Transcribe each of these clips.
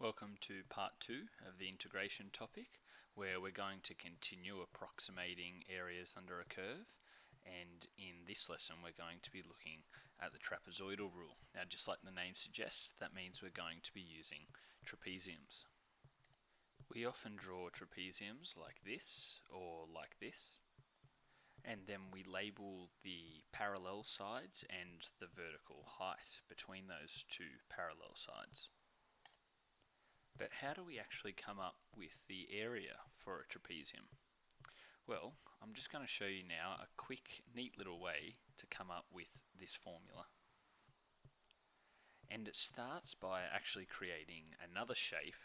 Welcome to part 2 of the integration topic, where we're going to continue approximating areas under a curve, and in this lesson we're going to be looking at the trapezoidal rule. Now, just like the name suggests, that means we're going to be using trapeziums. We often draw trapeziums like this or like this, and then we label the parallel sides and the vertical height between those two parallel sides. But how do we actually come up with the area for a trapezium? Well, I'm just going to show you now a quick, neat little way to come up with this formula. And it starts by actually creating another shape,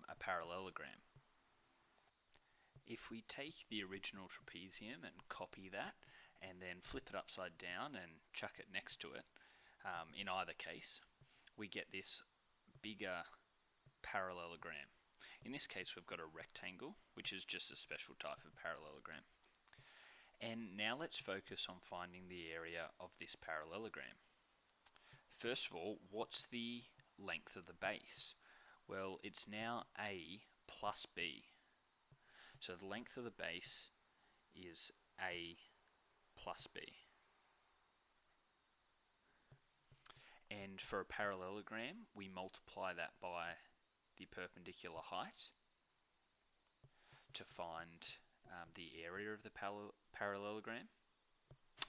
a parallelogram. If we take the original trapezium and copy that, and then flip it upside down and chuck it next to it, in either case, we get this bigger parallelogram. In this case we've got a rectangle, which is just a special type of parallelogram. And now let's focus on finding the area of this parallelogram. First of all, what's the length of the base? Well, it's now A plus B. So the length of the base is A plus B. And for a parallelogram, we multiply that by the perpendicular height to find the area of the parallelogram,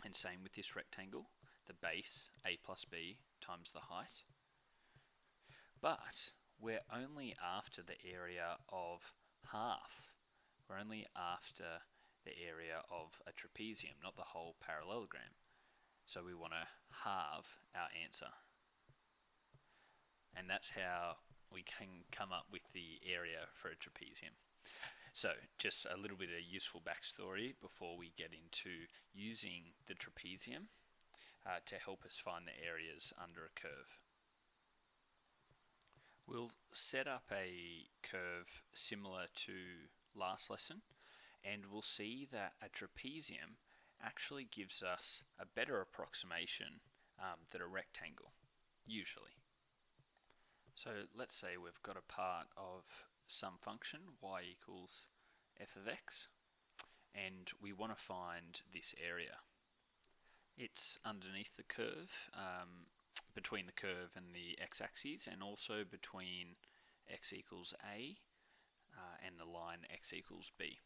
and same with this rectangle, the base A plus B times the height. But we're only after the area of half. We're only after the area of a trapezium, not the whole parallelogram. So we want to halve our answer. And that's how we can come up with the area for a trapezium. So just a little bit of useful backstory before we get into using the trapezium to help us find the areas under a curve. We'll set up a curve similar to last lesson, and we'll see that a trapezium actually gives us a better approximation than a rectangle, usually. So let's say we've got a part of some function, y equals f of x, and we want to find this area. It's underneath the curve, between the curve and the x-axis, and also between x equals a and the line x equals b.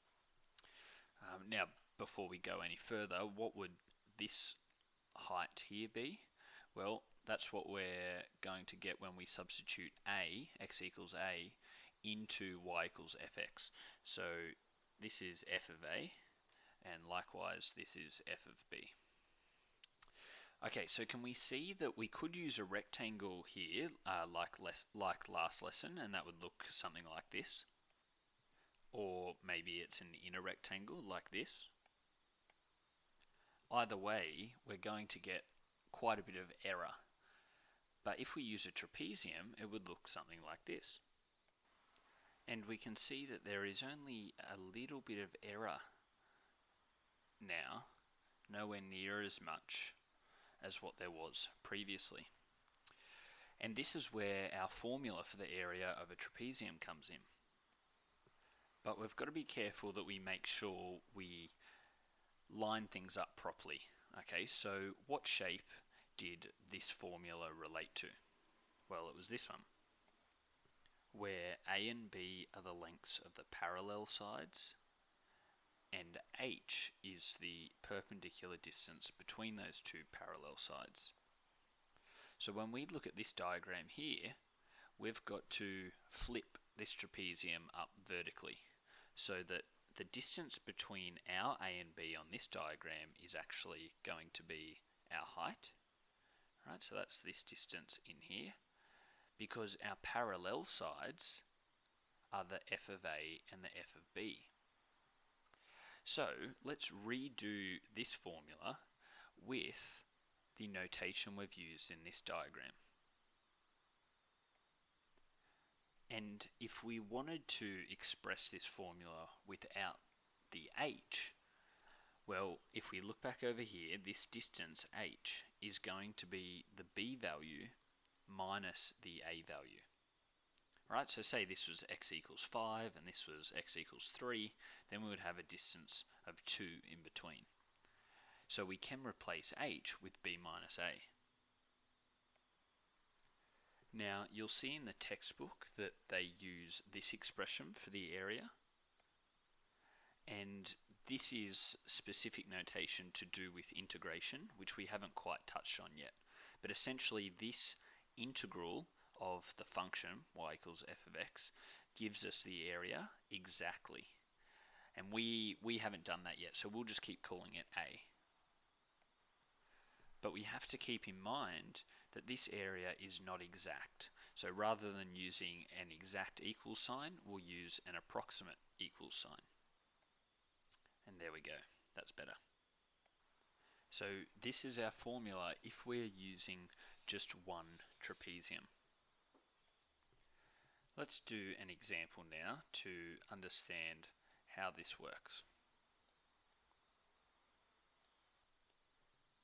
Now, before we go any further, what would this height here be? Well, that's what we're going to get when we substitute a, x equals a, into y equals fx. So this is f of a, and likewise this is f of b. Okay, so can we see that we could use a rectangle here, like last lesson, and that would look something like this? Or maybe it's an inner rectangle like this. Either way, we're going to get quite a bit of error. But if we use a trapezium, it would look something like this. And we can see that there is only a little bit of error now, nowhere near as much as what there was previously. And this is where our formula for the area of a trapezium comes in. But we've got to be careful that we make sure we line things up properly. Okay, so what shape did this formula relate to? Well, it was this one, where A and B are the lengths of the parallel sides, and h is the perpendicular distance between those two parallel sides. So when we look at this diagram here, we've got to flip this trapezium up vertically, so that the distance between our A and B on this diagram is actually going to be our height. Right, so that's this distance in here, because our parallel sides are the f of a and the f of b. So let's redo this formula with the notation we've used in this diagram. And if we wanted to express this formula without the h, well, if we look back over here, this distance h is going to be the b value minus the a value. right? So say this was x equals 5 and this was x equals 3, then we would have a distance of 2 in between. So we can replace h with b minus a. Now you'll see in the textbook that they use this expression for the area, and this is specific notation to do with integration, which we haven't quite touched on yet. But essentially this integral of the function y equals f of x gives us the area exactly. And we haven't done that yet, so we'll just keep calling it a. But we have to keep in mind that this area is not exact. So rather than using an exact equal sign, we'll use an approximate equal sign. And there we go, that's better. So this is our formula if we're using just one trapezium. Let's do an example now to understand how this works.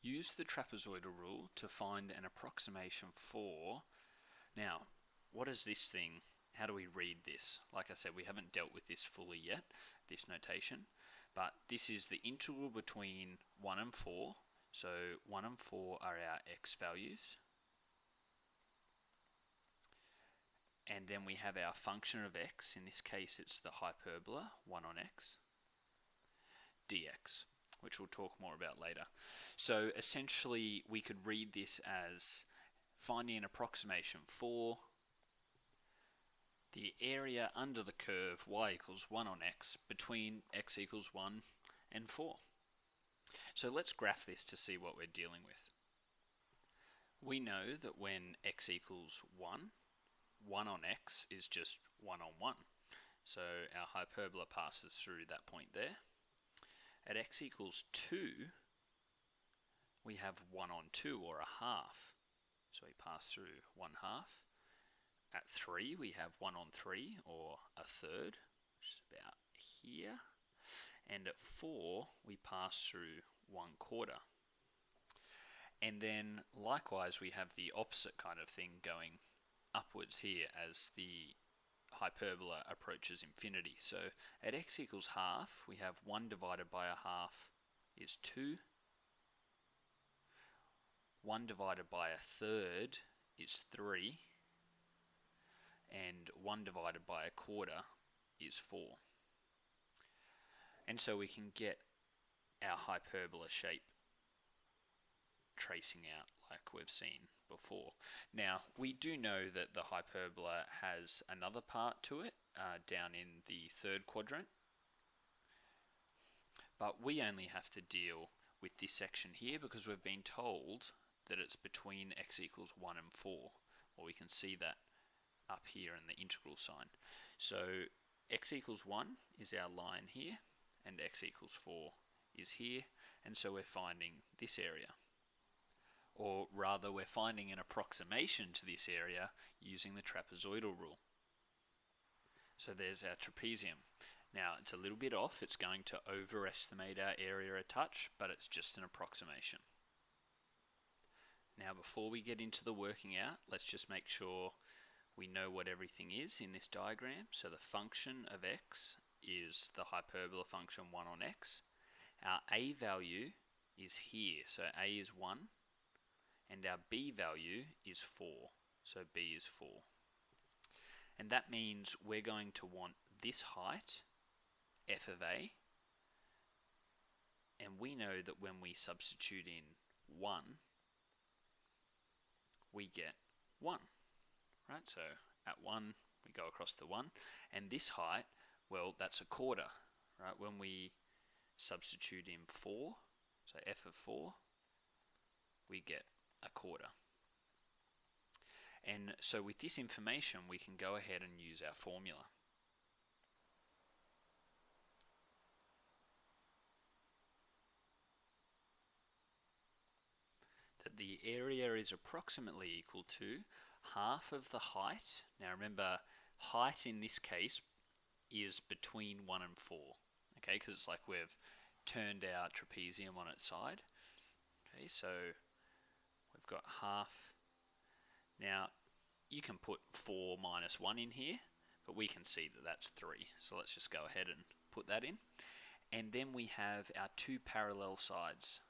Use the trapezoidal rule to find an approximation for... Now, what is this thing? How do we read this? Like I said, we haven't dealt with this fully yet, this notation, but this is the integral between 1 and 4. So 1 and 4 are our x values. And then we have our function of x, in this case it's the hyperbola, 1 on x, dx, which we'll talk more about later. So essentially we could read this as finding an approximation for the area under the curve y equals 1 on x between x equals 1 and 4. So let's graph this to see what we're dealing with. We know that when x equals 1, 1 on x is just 1 on 1. So our hyperbola passes through that point there. At x equals 2, we have 1 on 2, or a half. So we pass through 1 half. At 3, we have 1 on 3, or a third, which is about here. And at 4, we pass through 1 quarter. And then likewise, we have the opposite kind of thing going upwards here as the hyperbola approaches infinity. So at x equals half, we have 1 divided by a half is 2. 1 divided by a third is 3. And 1 divided by a quarter is 4. And so we can get our hyperbola shape tracing out like we've seen before. Now, we do know that the hyperbola has another part to it down in the third quadrant, but we only have to deal with this section here because we've been told that it's between x equals 1 and 4, or we can see that up here in the integral sign. So x equals 1 is our line here, and x equals 4 is here, and so we're finding this area. Or rather, we're finding an approximation to this area using the trapezoidal rule. So there's our trapezium. Now, it's a little bit off. It's going to overestimate our area a touch, but it's just an approximation. Now, before we get into the working out, let's just make sure we know what everything is in this diagram. So the function of x is the hyperbola function 1 on x. Our a value is here. So a is 1. And our b value is 4, so b is 4. And that means we're going to want this height, f of a, and we know that when we substitute in 1, we get 1, right? So at 1, we go across the 1, and this height, well, that's a quarter, right? When we substitute in 4, so f of 4, we get a quarter. And so with this information, we can go ahead and use our formula. That the area is approximately equal to half of the height. Now remember, height in this case is between 1 and 4. Okay, because it's like we've turned our trapezium on its side. Okay, so we've got half. Now, you can put 4 minus 1 in here, but we can see that that's 3. So let's just go ahead and put that in. And then we have our two parallel sides,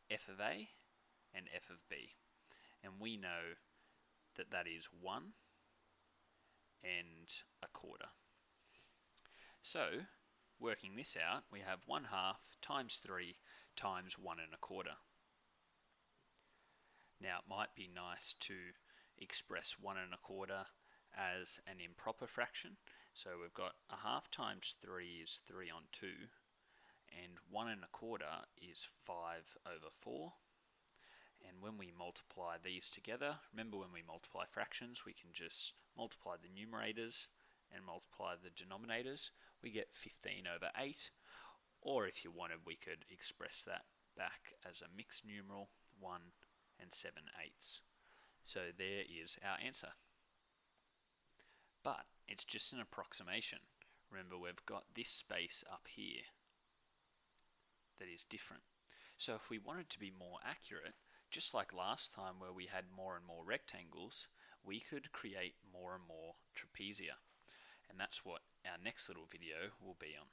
f of a and f of b. And we know that that is 1 and a quarter. So, working this out, we have 1/2 times 3 times 1 1/4. Now, it might be nice to express 1 1/4 as an improper fraction. So we've got 1/2 times 3 is 3 on 2, and 1 1/4 is 5 over 4. And when we multiply these together, remember when we multiply fractions, we can just multiply the numerators and multiply the denominators. We get 15 over 8, or if you wanted, we could express that back as a mixed numeral, 1 7/8. So there is our answer. But it's just an approximation. Remember, we've got this space up here that is different. So if we wanted to be more accurate, just like last time where we had more and more rectangles, we could create more and more trapezia. And that's what our next little video will be on.